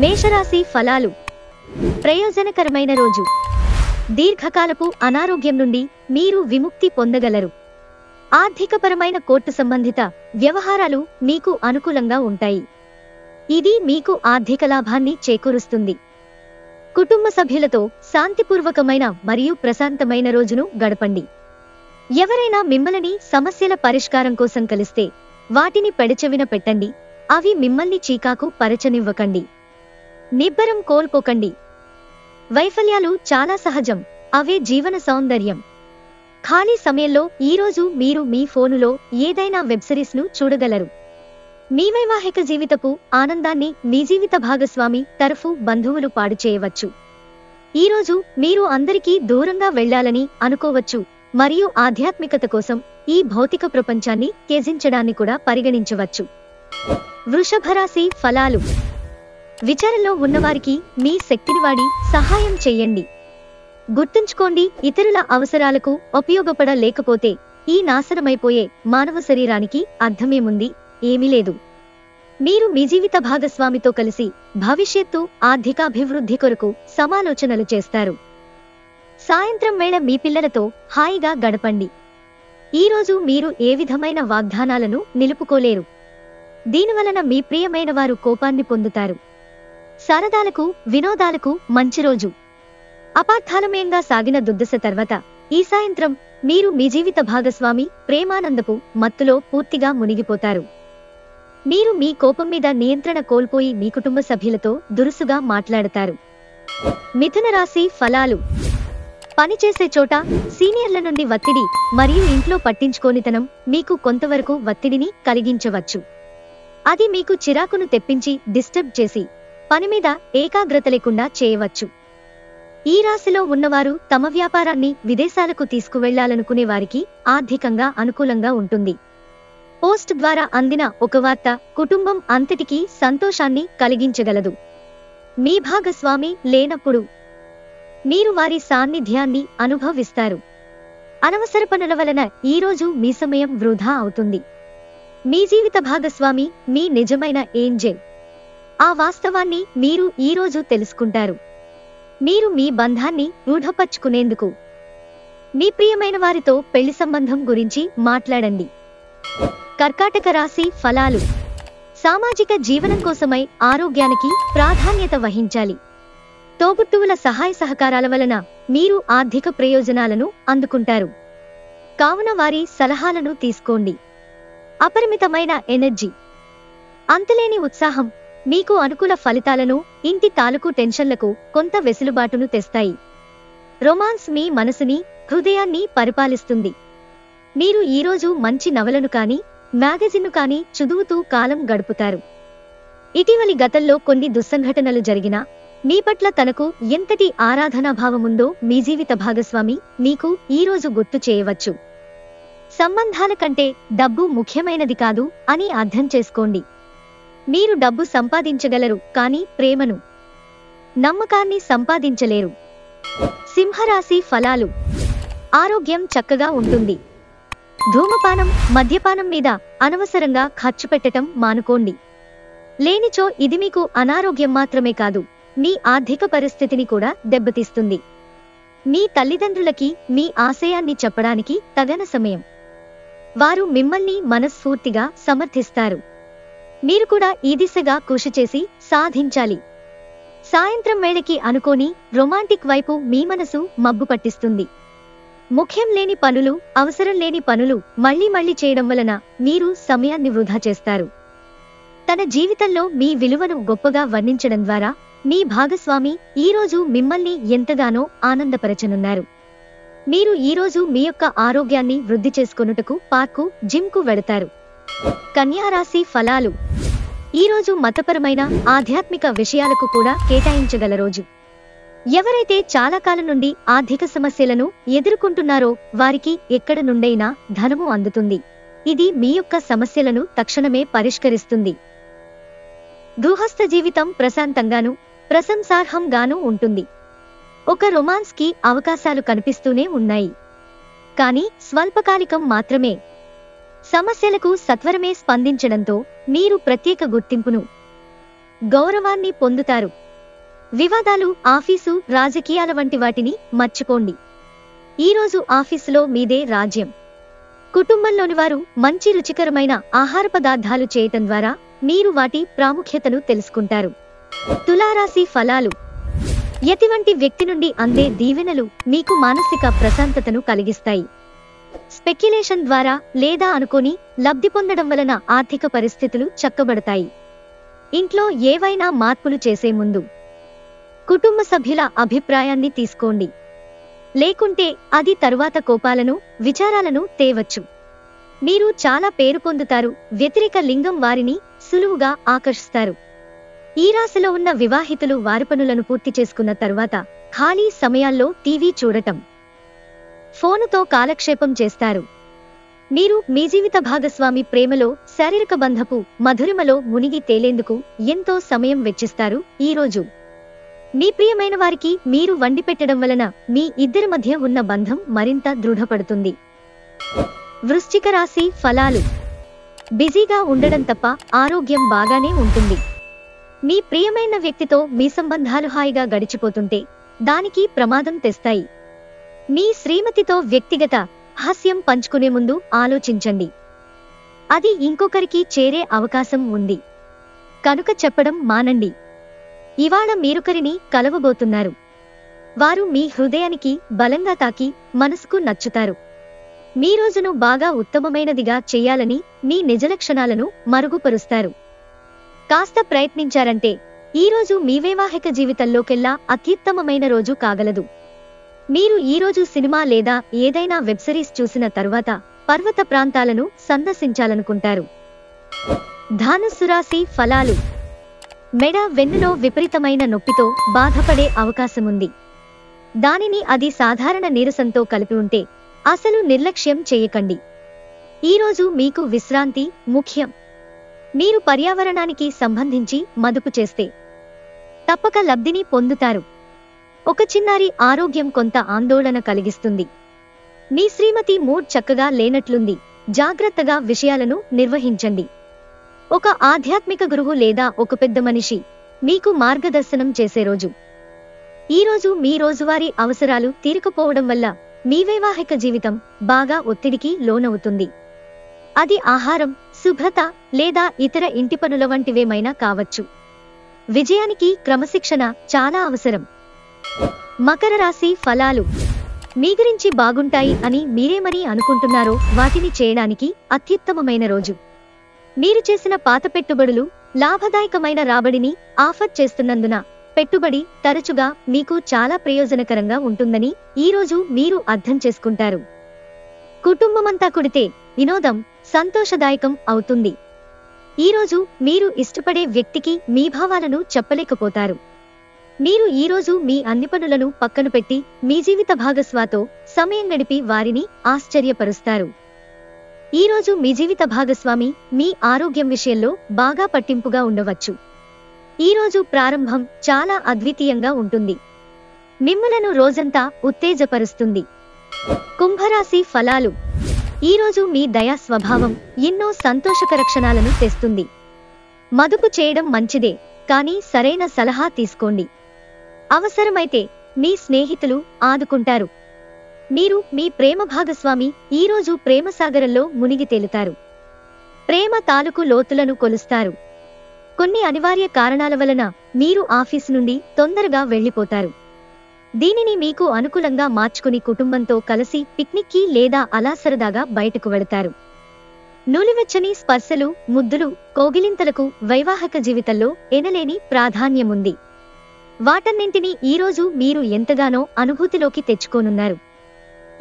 మేషరాశి ఫలాలు. ప్రయోజనకరమైన రోజు. దీర్ఘకాలపు అనారోగ్యం నుండి మీరు విముక్తి పొందగలరు. ఆర్థికపరమైన కోర్టు సంబంధిత వ్యవహారాలు మీకు అనుకూలంగా ఉంటాయి. ఇది మీకు ఆర్థిక లాభాన్ని చేకూరుస్తుంది. కుటుంబ సభ్యులతో శాంతిపూర్వకమైన మరియు ప్రశాంతమైన రోజును గడపండి. ఎవరైనా మిమ్మల్ని సమస్యల పరిష్కారం కోసం కలిస్తే వాటిని పెడచెవిన పెట్టండి. అవి మిమ్మల్ని చీకాకు పరచనివ్వకండి. నిబ్బరం కోల్పోకండి. వైఫల్యాలు చాలా సహజం, అవే జీవన సౌందర్యం. ఖాళీ సమయంలో ఈరోజు మీరు మీ ఫోనులో ఏదైనా వెబ్ సిరీస్ను చూడగలరు. మీ వైవాహిక జీవితపు ఆనందాన్ని మీ జీవిత భాగస్వామి తరఫు బంధువులు పాడు చేయవచ్చు. ఈరోజు మీరు అందరికీ దూరంగా వెళ్లాలని అనుకోవచ్చు మరియు ఆధ్యాత్మికత కోసం ఈ భౌతిక ప్రపంచాన్ని త్యజించడాన్ని కూడా పరిగణించవచ్చు. వృషభరాశి ఫలాలు. విచారంలో ఉన్నవారికి మీ శక్తిని వాడి సహాయం చెయ్యండి. గుర్తుంచుకోండి, ఇతరుల అవసరాలకు ఉపయోగపడలేకపోతే ఈ నాశనమైపోయే మానవ శరీరానికి అర్థమేముంది? ఏమీ లేదు. మీరు మీ జీవిత భాగస్వామితో కలిసి భవిష్యత్తు ఆర్థికాభివృద్ధి కొరకు సమాలోచనలు చేస్తారు. సాయంత్రం వేళ మీ పిల్లలతో హాయిగా గడపండి. ఈరోజు మీరు ఏ విధమైన వాగ్దానాలను నిలుపుకోలేరు. దీనివలన మీ ప్రియమైన వారు కోపాన్ని పొందుతారు. సరదాలకు వినోదాలకు మంచి రోజు. అపార్థాలమయంగా సాగిన దుర్దశ తర్వాత ఈ సాయంత్రం మీరు మీ జీవిత భాగస్వామి ప్రేమానందపు మత్తులో పూర్తిగా మునిగిపోతారు. మీరు మీ కోపం మీద నియంత్రణ కోల్పోయి మీ కుటుంబ సభ్యులతో దురుసుగా మాట్లాడతారు. మిథున రాశి ఫలాలు. పనిచేసే చోట సీనియర్ల నుండి ఒత్తిడి మరియు ఇంట్లో పట్టించుకోనితనం మీకు కొంతవరకు ఒత్తిడిని కలిగించవచ్చు. అది మీకు చిరాకును తెప్పించి డిస్టర్బ్ చేసి పని మీద ఏకాగ్రత లేకుండా చేయవచ్చు. ఈ రాశిలో ఉన్నవారు తమ వ్యాపారాన్ని విదేశాలకు తీసుకువెళ్లాలనుకునే వారికి ఆర్థికంగా అనుకూలంగా ఉంటుంది. పోస్ట్ ద్వారా అందిన ఒక వార్త కుటుంబం అంతటికీ సంతోషాన్ని కలిగించగలదు. మీ భాగస్వామి లేనప్పుడు మీరు వారి సాన్నిధ్యాన్ని అనుభవిస్తారు. అనవసర పనుల వలన ఈరోజు మీ సమయం వృధా అవుతుంది. మీ జీవిత భాగస్వామి మీ నిజమైన ఏంజెల్. ఆ వాస్తవాన్ని మీరు ఈరోజు తెలుసుకుంటారు. మీరు మీ బంధాన్ని దృఢపర్చుకునేందుకు మీ ప్రియమైన వారితో పెళ్లి సంబంధం గురించి మాట్లాడండి. కర్కాటక రాశి ఫలాలు. సామాజిక జీవనం కోసమై ఆరోగ్యానికి ప్రాధాన్యత వహించాలి. తోబుట్టువుల సహాయ సహకారాల వలన మీరు ఆర్థిక ప్రయోజనాలను అందుకుంటారు. కావున వారి సలహాలను తీసుకోండి. అపరిమితమైన ఎనర్జీ, అంతులేని ఉత్సాహం మీకు అనుకూల ఫలితాలను, ఇంటి తాలూకు టెన్షన్లకు కొంత వెసులుబాటును తెస్తాయి. రొమాన్స్ మీ మనసుని, హృదయాన్ని పరిపాలిస్తుంది. మీరు ఈరోజు మంచి నవలను కానీ మ్యాగజిన్ను కానీ చదువుతూ కాలం గడుపుతారు. ఇటీవలి గతంలో కొన్ని దుస్సంఘటనలు జరిగినా మీ పట్ల తనకు ఎంతటి ఆరాధనాభావముందో మీ జీవిత భాగస్వామి మీకు ఈరోజు గుర్తు చేయవచ్చు. సంబంధాల కంటే డబ్బు ముఖ్యమైనది కాదు అని అర్థం చేసుకోండి. మీరు డబ్బు సంపాదించగలరు, కానీ ప్రేమను, నమ్మకాన్ని సంపాదించలేరు. సింహరాశి ఫలాలు. ఆరోగ్యం చక్కగా ఉంటుంది. ధూమపానం, మద్యపానం మీద అనవసరంగా ఖర్చు పెట్టటం మానుకోండి. లేనిచో ఇది మీకు అనారోగ్యం మాత్రమే కాదు, మీ ఆర్థిక పరిస్థితిని కూడా దెబ్బతీస్తుంది. మీ తల్లిదండ్రులకి మీ ఆశయాన్ని చెప్పడానికి తగన సమయం. వారు మిమ్మల్ని మనస్ఫూర్తిగా సమర్థిస్తారు. మీరు కూడా ఈ దిశగా కృషి చేసి సాధించాలి. సాయంత్రం వేళకి అనుకోని రొమాంటిక్ వైపు మీ మనసు మబ్బు పట్టిస్తుంది. ముఖ్యం లేని పనులు, అవసరం లేని పనులు మళ్లీ మళ్లీ చేయడం వలన మీరు సమయాన్ని వృధా చేస్తారు. తన జీవితంలో మీ విలువను గొప్పగా వర్ణించడం ద్వారా మీ భాగస్వామి ఈరోజు మిమ్మల్ని ఎంతగానో ఆనందపరచనున్నారు. మీరు ఈరోజు మీ యొక్క ఆరోగ్యాన్ని వృద్ధి చేసుకొనుటకు పార్కు, జిమ్కు వెళతారు. కన్యారాశి ఫలాలు. ఈరోజు మతపరమైన ఆధ్యాత్మిక విషయాలకు కూడా కేటాయించగల రోజు. ఎవరైతే చాలా కాలం నుండి ఆర్థిక సమస్యలను ఎదుర్కొంటున్నారో వారికి ఎక్కడ నుండైనా ధనము అందుతుంది. ఇది మీ యొక్క సమస్యలను తక్షణమే పరిష్కరిస్తుంది. గృహస్థ జీవితం ప్రశాంతంగాను ప్రశంసార్హంగానూ ఉంటుంది. ఒక రొమాన్స్ కి అవకాశాలు కనిపిస్తూనే ఉన్నాయి, కానీ స్వల్పకాలికం మాత్రమే. సమస్యలకు సత్వరమే స్పందించడంతో మీరు ప్రత్యేక గుర్తింపును గౌరవాన్ని పొందుతారు. వివాదాలు, ఆఫీసు, రాజకీయాల వంటి వాటిని మర్చిపోండి. ఈరోజు ఆఫీసులో మీదే రాజ్యం. కుటుంబంలోని వారు మంచి రుచికరమైన ఆహార పదార్థాలు చేయటం ద్వారా మీరు వాటి ప్రాముఖ్యతను తెలుసుకుంటారు. తులారాశి ఫలాలు. ఎటువంటి వ్యక్తి నుండి అందే దీవెనలు మీకు మానసిక ప్రశాంతతను కలిగిస్తాయి. స్పెక్యులేషన్ ద్వారా లేదా అనుకోని లబ్ధి పొందడం వలన ఆర్థిక పరిస్థితులు చక్కబడతాయి. ఇంట్లో ఏవైనా మార్పులు చేసే ముందు కుటుంబ సభ్యుల అభిప్రాయాన్ని తీసుకోండి. లేకుంటే అది తరువాత కోపాలను, విచారాలను తేవచ్చు. మీరు చాలా పేరు పొందుతారు. వ్యతిరేక లింగం వారిని సులువుగా ఆకర్షిస్తారు. ఈ రాశిలో ఉన్న వివాహితులు వారి పనులను పూర్తి చేసుకున్న తరువాత ఖాళీ సమయాల్లో టీవీ చూడటం, ఫోనుతో కాలక్షేపం చేస్తారు. మీరు మీ జీవిత భాగస్వామి ప్రేమలో, శారీరక బంధపు మధురిమలో మునిగి తేలేందుకు ఎంతో సమయం వెచ్చిస్తారు. ఈరోజు మీ ప్రియమైన వారికి మీరు వండి పెట్టడం వలన మీ ఇద్దరి మధ్య ఉన్న బంధం మరింత దృఢపడుతుంది. వృశ్చిక రాశి ఫలాలు. బిజీగా ఉండడం తప్ప ఆరోగ్యం బాగానే ఉంటుంది. మీ ప్రియమైన వ్యక్తితో మీ సంబంధాలు హాయిగా గడిచిపోతుంటే దానికి ప్రమాదం తెస్తాయి. మీ శ్రీమతితో వ్యక్తిగత హాస్యం పంచుకునే ముందు ఆలోచించండి. అది ఇంకొకరికి చేరే అవకాశం ఉంది కనుక చెప్పడం మానండి. ఇవాళ మీరొకరిని కలవబోతున్నారు. వారు మీ హృదయానికి బలంగా తాకి మనసుకు నచ్చుతారు. మీ రోజును బాగా ఉత్తమమైనదిగా చెయ్యాలని మీ నిజలక్షణాలను మరుగుపరుస్తారు. కాస్త ప్రయత్నించారంటే ఈరోజు మీ వైవాహిక జీవితంలోకెల్లా అత్యుత్తమమైన రోజు కాగలదు. మీరు ఈరోజు సినిమా లేదా ఏదైనా వెబ్ సిరీస్ చూసిన తరువాత పర్వత ప్రాంతాలను సందర్శించాలనుకుంటారు. ధనుస్సు రాశి ఫలాలు. మెడ, వెన్నులో విపరీతమైన నొప్పితో బాధపడే అవకాశముంది. దానిని అది సాధారణ నీరసంతో కలిపి ఉంటే అసలు నిర్లక్ష్యం చేయకండి. ఈరోజు మీకు విశ్రాంతి ముఖ్యం. మీరు పర్యావరణానికి సంబంధించి మదుపు చేస్తే తప్పక లబ్ధిని పొందుతారు. ఒక చిన్నారి ఆరోగ్యం కొంత ఆందోళన కలిగిస్తుంది. మీ శ్రీమతి మూడ్ చక్కగా లేనట్లుంది. జాగ్రత్తగా విషయాలను నిర్వహించండి. ఒక ఆధ్యాత్మిక గురువు లేదా ఒక పెద్ద మనిషి మీకు మార్గదర్శనం చేసే రోజు. ఈరోజు మీ రోజువారీ అవసరాలు తీరకపోవడం వల్ల మీ వైవాహిక జీవితం బాగా ఒత్తిడికి లోనవుతుంది. అది ఆహారం, శుభ్రత లేదా ఇతర ఇంటి పనుల వంటివేమైనా కావచ్చు. విజయానికి క్రమశిక్షణ చాలా అవసరం. మకర రాశి ఫలాలు. మీ గురించి బాగుంటాయి అని మీరేమని అనుకుంటున్నారో వాటిని చేయడానికి అత్యుత్తమమైన రోజు. మీరు చేసిన పాత పెట్టుబడులు లాభదాయకమైన రాబడిని ఆఫర్ చేస్తున్నందున పెట్టుబడి తరచుగా మీకు చాలా ప్రయోజనకరంగా ఉంటుందని ఈరోజు మీరు అర్థం చేసుకుంటారు. కుటుంబమంతా కుడితే వినోదం సంతోషదాయకం అవుతుంది. ఈరోజు మీరు ఇష్టపడే వ్యక్తికి మీ భావాలను చెప్పలేకపోతారు. మీరు ఈరోజు మీ అన్ని పనులను పక్కన పెట్టి మీ జీవిత భాగస్వామితో సమయం గడిపి వారిని ఆశ్చర్యపరుస్తారు. ఈరోజు మీ జీవిత భాగస్వామి మీ ఆరోగ్యం విషయంలో బాగా పట్టింపుగా ఉండవచ్చు. ఈరోజు ప్రారంభం చాలా అద్వితీయంగా ఉంటుంది. మిమ్మలను రోజంతా ఉత్తేజపరుస్తుంది. కుంభరాశి ఫలాలు. ఈరోజు మీ దయా స్వభావం ఎన్నో సంతోషకర క్షణాలను తెస్తుంది. మదుపు చేయడం మంచిదే, కానీ సరైన సలహా తీసుకోండి. అవసరమైతే మీ స్నేహితులు ఆదుకుంటారు. మీరు మీ ప్రేమ భాగస్వామి ఈరోజు ప్రేమసాగరంలో మునిగి తేలుతారు. ప్రేమ తాలూకు లోతులను కొలుస్తారు. కొన్ని అనివార్య కారణాల వలన మీరు ఆఫీసు నుండి తొందరగా వెళ్లిపోతారు. దీనిని మీకు అనుకూలంగా మార్చుకుని కుటుంబంతో కలిసి పిక్నిక్కి లేదా అలా సరదాగా బయటకు వెళతారు. నులివెచ్చని స్పర్శలు, ముద్దులు, కౌగిలింతలకు వైవాహిక జీవితంలో ఎనలేని ప్రాధాన్యముంది. వాటన్నింటినీ ఈరోజు మీరు ఎంతగానో అనుభూతిలోకి తెచ్చుకోనున్నారు.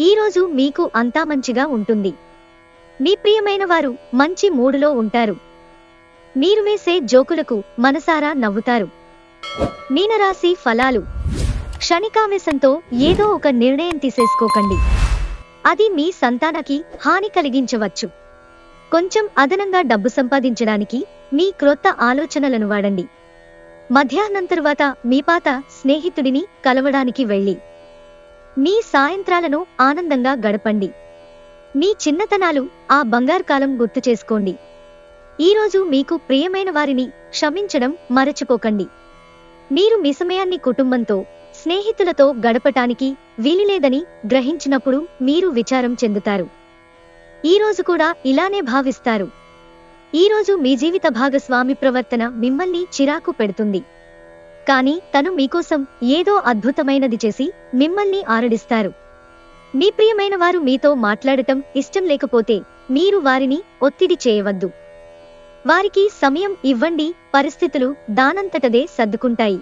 ఈరోజు మీకు అంతా మంచిగా ఉంటుంది. మీ ప్రియమైన వారు మంచి మూడులో ఉంటారు. మీరు వేసే జోకులకు మనసారా నవ్వుతారు. మీనరాశి ఫలాలు. క్షణికావేశంతో ఏదో ఒక నిర్ణయం తీసేసుకోకండి. అది మీ సంతానానికి హాని కలిగించవచ్చు. కొంచెం అదనంగా డబ్బు సంపాదించడానికి మీ క్రొత్త ఆలోచనలను వాడండి. మధ్యాహ్నం తరువాత మీ పాత స్నేహితుడిని కలవడానికి వెళ్ళి మీ సాయంత్రాలను ఆనందంగా గడపండి. మీ చిన్నతనాలు, ఆ బంగారు కాలం గుర్తు చేసుకోండి. ఈరోజు మీకు ప్రియమైన వారిని క్షమించడం మరచిపోకండి. మీరు మీ సమయాన్ని కుటుంబంతో, స్నేహితులతో గడపటానికి వీలులేదని గ్రహించినప్పుడు మీరు విచారం చెందుతారు. ఈరోజు కూడా ఇలానే భావిస్తారు. ఈరోజు మీ జీవిత భాగస్వామి ప్రవర్తన మిమ్మల్ని చిరాకు పెడుతుంది. కానీ తను మీకోసం ఏదో అద్భుతమైనది చేసి మిమ్మల్ని ఆరడిస్తారు. మీ ప్రియమైన వారు మీతో మాట్లాడటం ఇష్టం లేకపోతే మీరు వారిని ఒత్తిడి చేయవద్దు. వారికి సమయం ఇవ్వండి, పరిస్థితులు దానంతటదే సర్దుకుంటాయి.